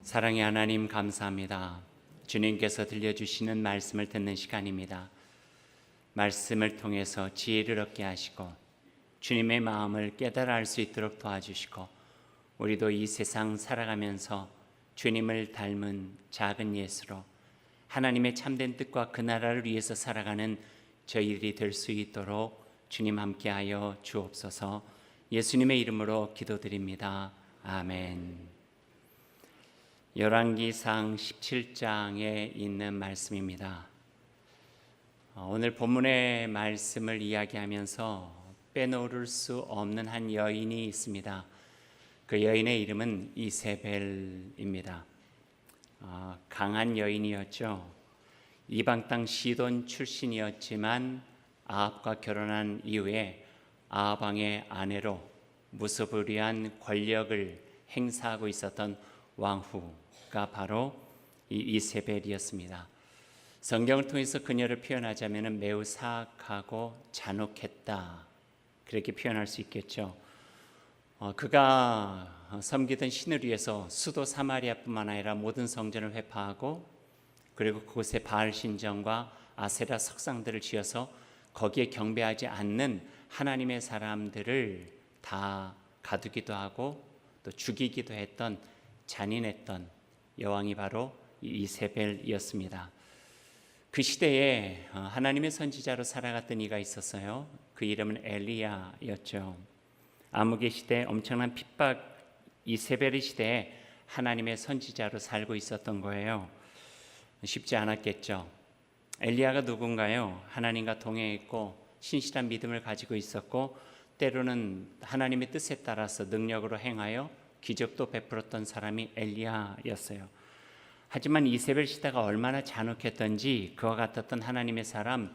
사랑의 하나님 감사합니다. 주님께서 들려주시는 말씀을 듣는 시간입니다. 말씀을 통해서 지혜를 얻게 하시고 주님의 마음을 깨달아 알 수 있도록 도와주시고 우리도 이 세상 살아가면서 주님을 닮은 작은 예수로 하나님의 참된 뜻과 그 나라를 위해서 살아가는 저희들이 될 수 있도록 주님 함께하여 주옵소서. 예수님의 이름으로 기도드립니다. 아멘. 열왕기상 17장에 있는 말씀입니다. 오늘 본문의 말씀을 이야기하면서 빼놓을 수 없는 한 여인이 있습니다. 그 여인의 이름은 이세벨입니다. 강한 여인이었죠. 이방 땅 시돈 출신이었지만 아합과 결혼한 이후에 아합 왕의 아내로 무소불위한 권력을 행사하고 있었던 왕후가 바로 이 이세벨이었습니다. 성경을 통해서 그녀를 표현하자면 매우 사악하고 잔혹했다, 그렇게 표현할 수 있겠죠. 그가 섬기던 신을 위해서 수도 사마리아뿐만 아니라 모든 성전을 회파하고 그리고 그곳에 바알 신전과 아세라 석상들을 지어서 거기에 경배하지 않는 하나님의 사람들을 다 가두기도 하고 또 죽이기도 했던 잔인했던 여왕이 바로 이세벨이었습니다. 그 시대에 하나님의 선지자로 살아갔던 이가 있었어요. 그 이름은 엘리야였죠. 암흑의 시대, 엄청난 핍박, 이세벨의 시대에 하나님의 선지자로 살고 있었던 거예요. 쉽지 않았겠죠. 엘리야가 누군가요? 하나님과 동행했고 신실한 믿음을 가지고 있었고 때로는 하나님의 뜻에 따라서 능력으로 행하여 기적도 베풀었던 사람이 엘리야였어요. 하지만 이세벨 시대가 얼마나 잔혹했던지 그와 같았던 하나님의 사람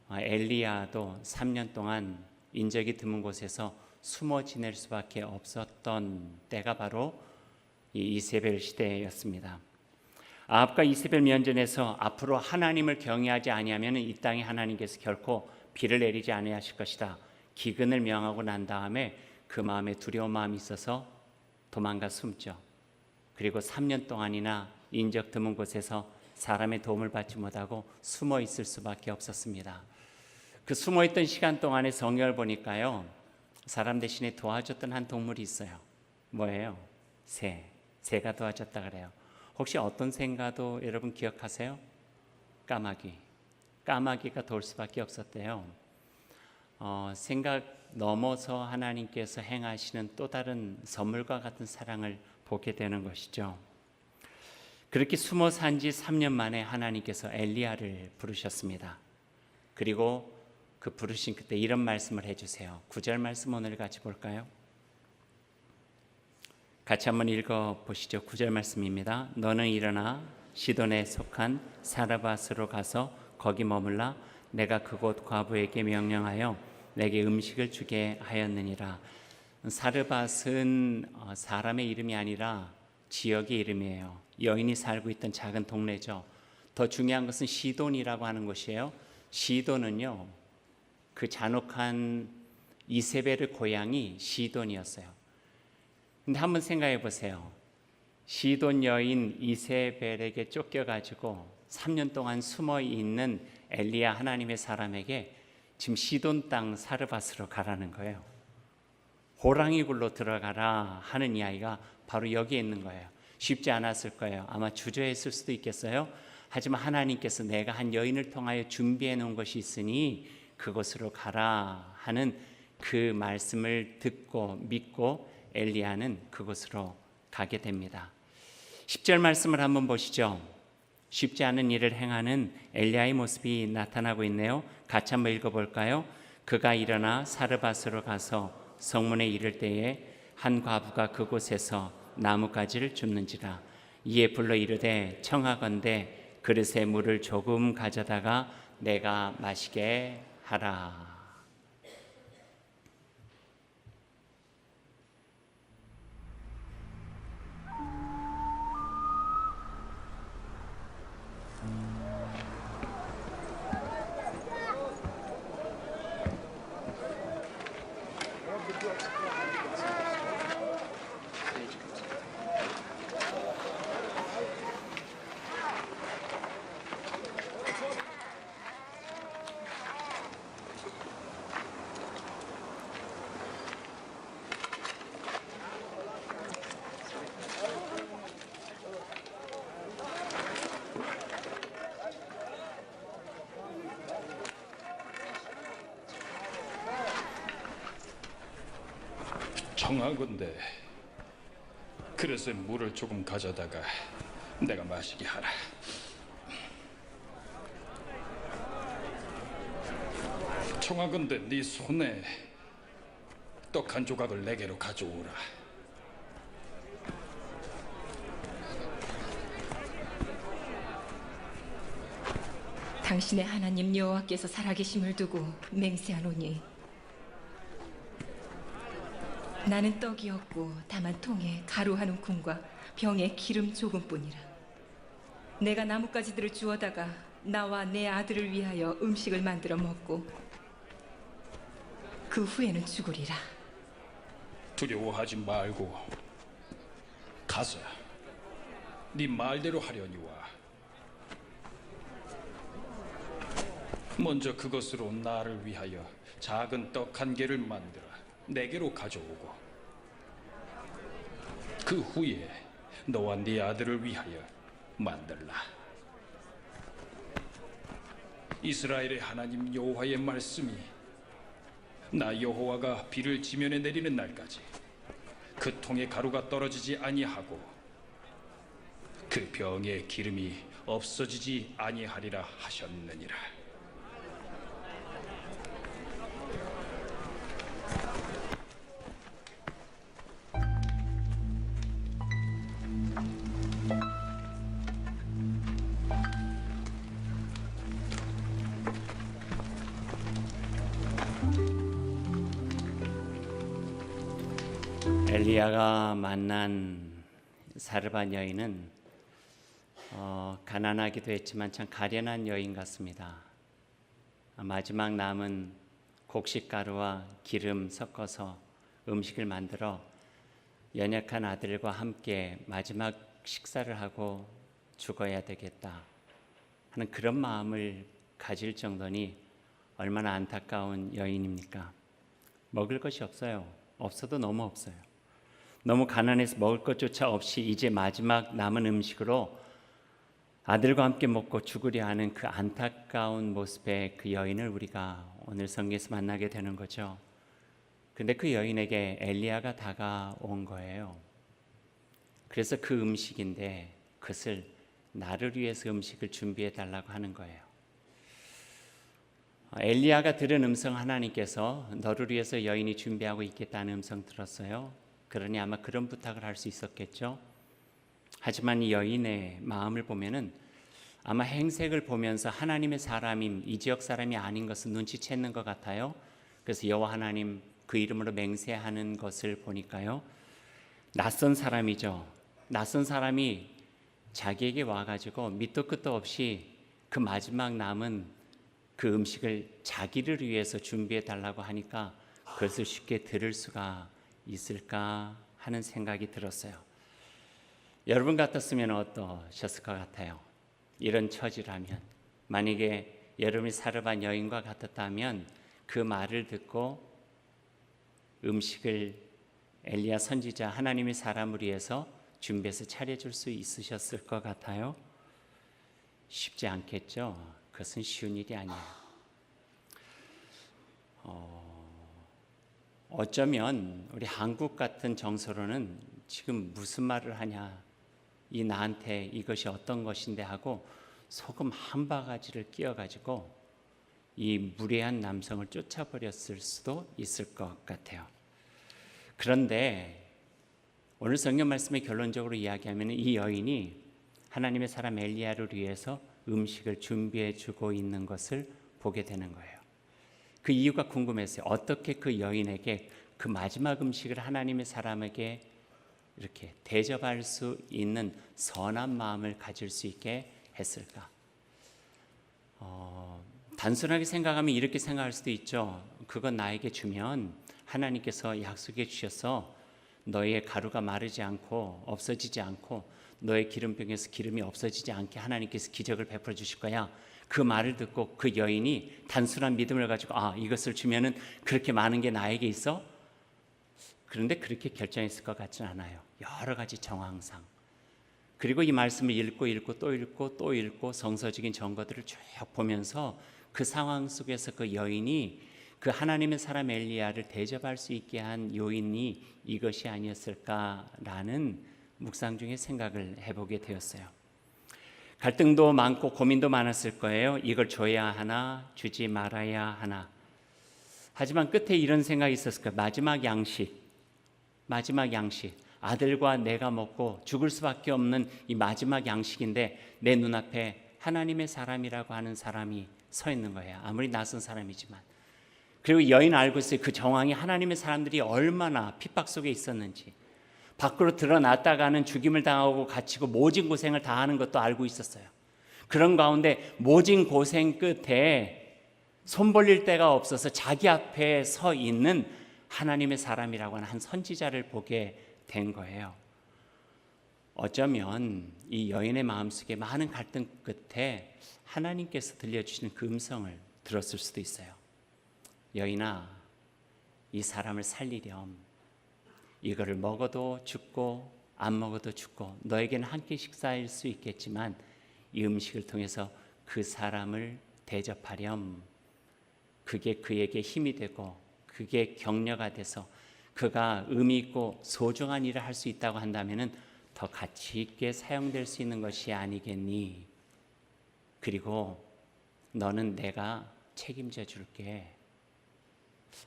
엘리야도 3년 동안 인적이 드문 곳에서 숨어 지낼 수밖에 없었던 때가 바로 이 이세벨 시대였습니다. 아합과 이세벨 면전에서 앞으로 하나님을 경외하지 아니하면 이 땅에 하나님께서 결코 비를 내리지 아니하실 것이다, 기근을 명하고 난 다음에 그 마음에 두려운 마음이 있어서 도망가 숨죠. 그리고 3년 동안이나 인적 드문 곳에서 사람의 도움을 받지 못하고 숨어 있을 수밖에 없었습니다. 그 숨어 있던 시간 동안에 성경을 보니까요, 사람 대신에 도와줬던 한 동물이 있어요. 뭐예요? 새가 도와줬다 그래요. 혹시 어떤 새인가도 여러분 기억하세요? 까마귀가 도울 수밖에 없었대요. 생각 넘어서 하나님께서 행하시는 또 다른 선물과 같은 사랑을 보게 되는 것이죠. 그렇게 숨어 산 지 3년 만에 하나님께서 엘리야를 부르셨습니다. 그리고 그 부르신 그때 이런 말씀을 해주세요. 9절 말씀 오늘 같이 볼까요? 같이 한번 읽어보시죠. 9절 말씀입니다. 너는 일어나 시돈에 속한 사르밧으로 가서 거기 머물라. 내가 그곳 과부에게 명령하여 내게 음식을 주게 하였느니라. 사르밧은 사람의 이름이 아니라 지역의 이름이에요. 여인이 살고 있던 작은 동네죠. 더 중요한 것은 시돈이라고 하는 곳이에요. 시돈은요, 그 잔혹한 이세벨의 고향이 시돈이었어요. 근데 한번 생각해 보세요. 시돈 여인 이세벨에게 쫓겨가지고 3년 동안 숨어 있는 엘리야 하나님의 사람에게 지금 시돈 땅 사르밧으로 가라는 거예요. 호랑이 굴로 들어가라 하는 이야기가 바로 여기에 있는 거예요. 쉽지 않았을 거예요. 아마 주저했을 수도 있겠어요. 하지만 하나님께서 내가 한 여인을 통하여 준비해 놓은 것이 있으니 그곳으로 가라 하는 그 말씀을 듣고 믿고 엘리야는 그곳으로 가게 됩니다. 10절 말씀을 한번 보시죠. 쉽지 않은 일을 행하는 엘리야의 모습이 나타나고 있네요. 같이 한번 읽어볼까요? 그가 일어나 사르밧으로 가서 성문에 이를 때에 한 과부가 그곳에서 나뭇가지를 줍는지라. 이에 불러 이르되 청하건대 그릇에 물을 조금 가져다가 내가 마시게 하라. 청하건대 그릇에 물을 조금 가져다가 내가 마시게 하라. 청하건대 네 손에 떡 한 조각을 내게로 가져오라. 당신의 하나님 여호와께서 살아계심을 두고 맹세하노니 나는 떡이 없고 다만 통에 가루 한 움큼과 병에 기름 조금뿐이라. 내가 나뭇가지들을 주워다가 나와 내 아들을 위하여 음식을 만들어 먹고 그 후에는 죽으리라. 두려워하지 말고 가서 네 말대로 하려니와 먼저 그것으로 나를 위하여 작은 떡 한 개를 만들어 내게로 가져오고 그 후에 너와 네 아들을 위하여 만들라. 이스라엘의 하나님 여호와의 말씀이 나 여호와가 비를 지면에 내리는 날까지 그 통에 가루가 떨어지지 아니하고 그 병에 기름이 없어지지 아니하리라 하셨느니라. 엘리야가 만난 사르밧 여인은 가난하기도 했지만 참 가련한 여인 같습니다. 마지막 남은 곡식가루와 기름 섞어서 음식을 만들어 연약한 아들과 함께 마지막 식사를 하고 죽어야 되겠다 하는 그런 마음을 가질 정도니 얼마나 안타까운 여인입니까? 먹을 것이 없어요. 없어도 너무 없어요. 너무 가난해서 먹을 것조차 없이 이제 마지막 남은 음식으로 아들과 함께 먹고 죽으려 하는 그 안타까운 모습의 그 여인을 우리가 오늘 성경에서 만나게 되는 거죠. 근데 그 여인에게 엘리야가 다가온 거예요. 그래서 그 음식인데 그것을 나를 위해서 음식을 준비해 달라고 하는 거예요. 엘리야가 들은 음성, 하나님께서 너를 위해서 여인이 준비하고 있겠다는 음성 들었어요. 그러니 아마 그런 부탁을 할 수 있었겠죠. 하지만 이 여인의 마음을 보면은 아마 행색을 보면서 하나님의 사람임, 이 지역 사람이 아닌 것을 눈치챘는 것 같아요. 그래서 여호와 하나님 그 이름으로 맹세하는 것을 보니까요, 낯선 사람이죠. 낯선 사람이 자기에게 와가지고 밑도 끝도 없이 그 마지막 남은 그 음식을 자기를 위해서 준비해 달라고 하니까 그것을 쉽게 들을 수가 있을까 하는 생각이 들었어요. 여러분 같았으면 어떠셨을 것 같아요? 이런 처지라면, 만약에 여러분이 사르밧 여인과 같았다면 그 말을 듣고 음식을 엘리야 선지자 하나님의 사람을 위해서 준비해서 차려줄 수 있으셨을 것 같아요? 쉽지 않겠죠. 그것은 쉬운 일이 아니에요. 어쩌면 우리 한국 같은 정서로는 지금 무슨 말을 하냐, 이 나한테 이것이 어떤 것인데 하고 소금 한 바가지를 끼워가지고 이 무례한 남성을 쫓아버렸을 수도 있을 것 같아요. 그런데 오늘 성경 말씀의 결론적으로 이야기하면 이 여인이 하나님의 사람 엘리야를 위해서 음식을 준비해 주고 있는 것을 보게 되는 거예요. 그 이유가 궁금했어요. 어떻게 그 여인에게 그 마지막 음식을 하나님의 사람에게 이렇게 대접할 수 있는 선한 마음을 가질 수 있게 했을까? 단순하게 생각하면 이렇게 생각할 수도 있죠. 그건 나에게 주면 하나님께서 약속해 주셔서 너의 가루가 마르지 않고 없어지지 않고 너의 기름병에서 기름이 없어지지 않게 하나님께서 기적을 베풀어 주실 거야. 그 말을 듣고 그 여인이 단순한 믿음을 가지고 이것을 주면은 그렇게 많은 게 나에게 있어? 그런데 그렇게 결정했을 것 같지는 않아요. 여러 가지 정황상. 그리고 이 말씀을 읽고 또 읽고 성서적인 증거들을 쭉 보면서 그 상황 속에서 그 여인이 그 하나님의 사람 엘리야를 대접할 수 있게 한 요인이 이것이 아니었을까라는 묵상 중에 생각을 해보게 되었어요. 갈등도 많고 고민도 많았을 거예요. 이걸 줘야 하나, 주지 말아야 하나. 하지만 끝에 이런 생각이 있었을 거예요. 마지막 양식. 아들과 내가 먹고 죽을 수밖에 없는 이 마지막 양식인데 내 눈앞에 하나님의 사람이라고 하는 사람이 서 있는 거예요. 아무리 낯선 사람이지만. 그리고 여인 알고 있어요. 그 정황이 하나님의 사람들이 얼마나 핍박 속에 있었는지. 밖으로 드러났다가는 죽임을 당하고 갇히고 모진 고생을 다하는 것도 알고 있었어요. 그런 가운데 모진 고생 끝에 손 벌릴 데가 없어서 자기 앞에 서 있는 하나님의 사람이라고 하는 한 선지자를 보게 된 거예요. 어쩌면 이 여인의 마음속에 많은 갈등 끝에 하나님께서 들려주시는 그 음성을 들었을 수도 있어요. 여인아, 이 사람을 살리렴. 이거를 먹어도 죽고 안 먹어도 죽고 너에게는 한 끼 식사일 수 있겠지만 이 음식을 통해서 그 사람을 대접하렴. 그게 그에게 힘이 되고 그게 격려가 돼서 그가 의미 있고 소중한 일을 할 수 있다고 한다면은 더 가치 있게 사용될 수 있는 것이 아니겠니? 그리고 너는 내가 책임져 줄게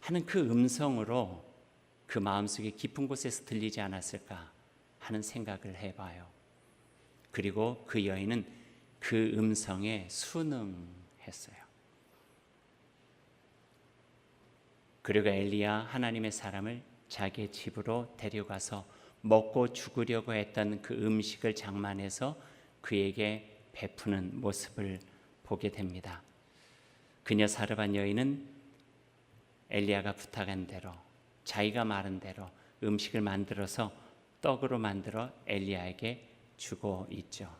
하는 그 음성으로 그 마음속에 깊은 곳에서 들리지 않았을까 하는 생각을 해봐요. 그리고 그 여인은 그 음성에 순응했어요. 그리고 엘리야 하나님의 사람을 자기의 집으로 데려가서 먹고 죽으려고 했던 그 음식을 장만해서 그에게 베푸는 모습을 보게 됩니다. 그녀 사르반 여인은 엘리야가 부탁한 대로 자기가 말한 대로 음식을 만들어서 떡으로 만들어 엘리야에게 주고 있죠.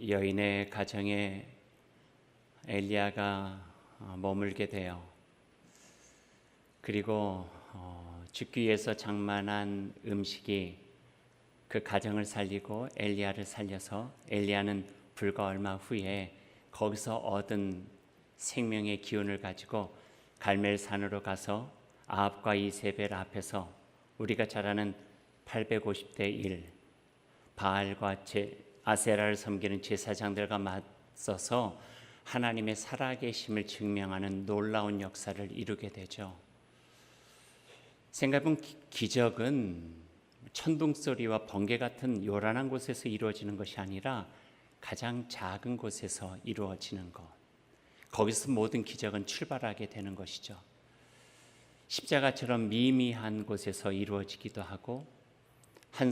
여인의 가정에 엘리야가 머물게 돼요. 그리고 죽기 위해서 장만한 음식이 그 가정을 살리고 엘리야를 살려서 엘리야는 불과 얼마 후에 거기서 얻은 생명의 기운을 가지고 갈멜산으로 가서 아합과 이세벨 앞에서 우리가 잘 아는 850대 1 바알과 아세라를 섬기는 제사장들과 맞서서 하나님의 살아계심을 증명하는 놀라운 역사를 이루게 되죠. 생각해보면 기적은 천둥소리와 번개 같은 요란한 곳에서 이루어지는 것이 아니라 가장 작은 곳에서 이루어지는 것, 거기서 모든 기적은 출발하게 되는 것이죠. 십자가처럼 미미한 곳에서 이루어지기도 하고 한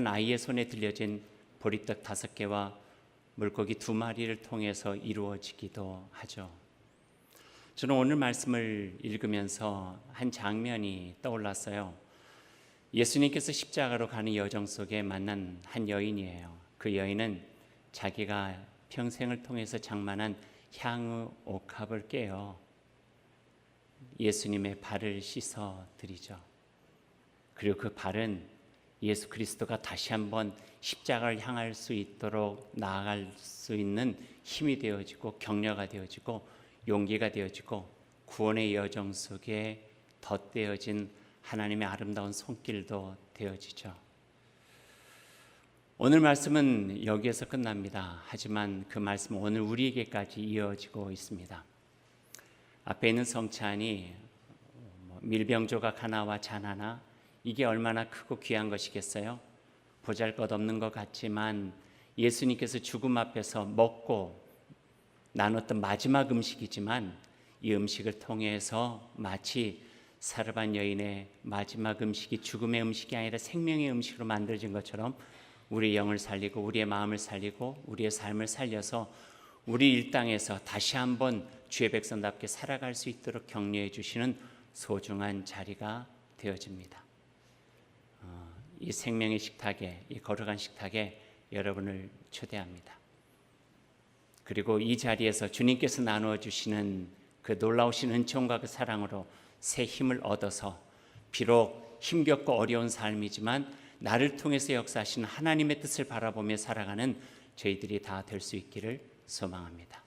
아이의 손에 들려진 보리떡 5개와 물고기 2마리를 통해서 이루어지기도 하죠. 저는 오늘 말씀을 읽으면서 한 장면이 떠올랐어요. 예수님께서 십자가로 가는 여정 속에 만난 한 여인이에요. 그 여인은 자기가 평생을 통해서 장만한 향후 옥합을 깨어 예수님의 발을 씻어 드리죠. 그리고 그 발은 예수 그리스도가 다시 한번 십자가를 향할 수 있도록 나아갈 수 있는 힘이 되어지고 격려가 되어지고 용기가 되어지고 구원의 여정 속에 덧대어진 하나님의 아름다운 손길도 되어지죠. 오늘 말씀은 여기에서 끝납니다. 하지만 그 말씀은 오늘 우리에게까지 이어지고 있습니다. 앞에 있는 성찬이 밀병조각 하나와 잔 하나, 이게 얼마나 크고 귀한 것이겠어요? 보잘것없는 것 같지만 예수님께서 죽음 앞에서 먹고 나눴던 마지막 음식이지만 이 음식을 통해서 마치 사르반 여인의 마지막 음식이 죽음의 음식이 아니라 생명의 음식으로 만들어진 것처럼 우리의 영을 살리고 우리의 마음을 살리고 우리의 삶을 살려서 우리 일당에서 다시 한번 주의 백성답게 살아갈 수 있도록 격려해 주시는 소중한 자리가 되어집니다. 이 생명의 식탁에, 이 거룩한 식탁에 여러분을 초대합니다. 그리고 이 자리에서 주님께서 나누어 주시는 그 놀라우신 은총과 그 사랑으로 새 힘을 얻어서 비록 힘겹고 어려운 삶이지만 나를 통해서 역사하시는 하나님의 뜻을 바라보며 살아가는 저희들이 다 될 수 있기를 소망합니다.